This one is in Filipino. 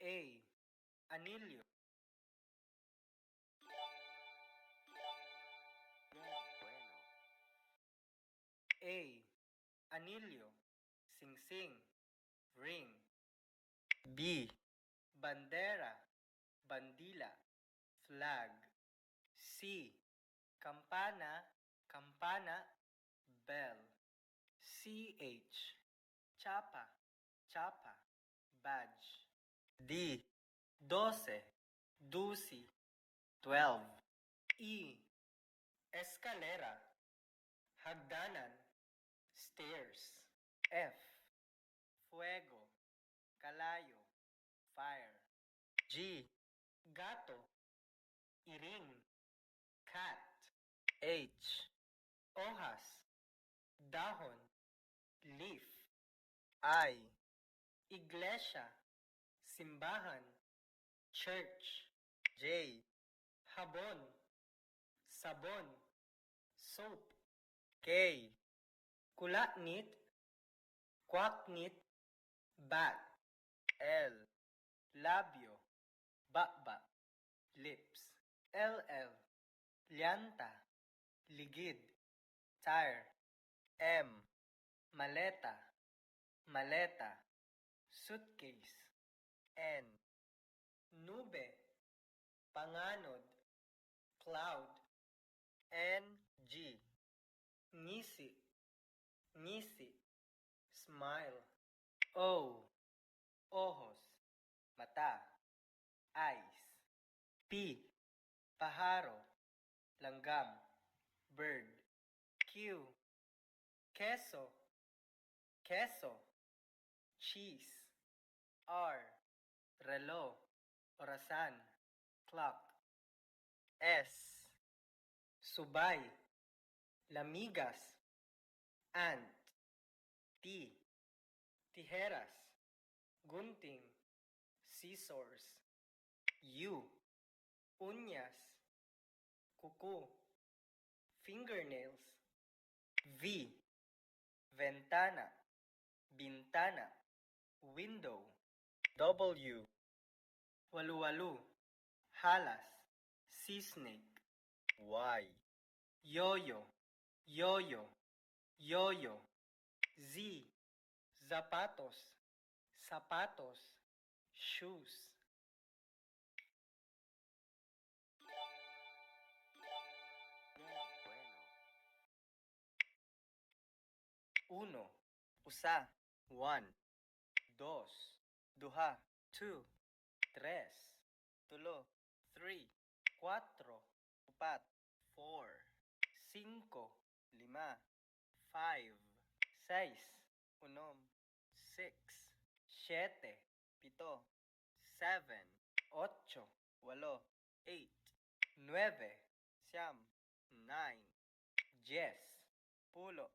A. Anilyo. A. Anilyo, singsing, ring. B. Bandera, bandila, flag. C. Kampana, kampana, bell. CH. Chapa, chapa, badge. D. 12, dusi, 12. E. Escalera, hagdanan, stairs. F. Fuego, kalayo, fire. G. Gato, iring, cat. H. Hojas, dahon, leaf. I. Iglesia, simbahan, church. J. Habon, sabon, soap. K. Kulatnit, kwaknit, bat. L. Labio, bakbak, lips. LL. Lyanta, ligid, tire. M. Maleta, maleta, suitcase. N. Nube, panganod, cloud. NG. Ngisi, ngisi, smile. O. Ojos, mata, eyes. P. Paharo, langgam, bird. Q. Queso, queso, cheese. R. Reloj, orasan, clock. S. Subay, lamigas, ant. T. Tijeras, gunting, scissors. U. Uñas, kuko, fingernails. V. Ventana, bintana, window. W. Walu-walu, halas, sea snake. Y. Yoyo, yoyo, yoyo. Z. Zapatos, zapatos, shoes. Uno, usa, one. Dos, duha, two. Tres, tulo, three. Cuatro, upat, four. Cinco, lima, five. Seis, unom, six. Siete, pito, seven. Ocho, walo, eight. Nueve, siyam, nine. 10, pulo,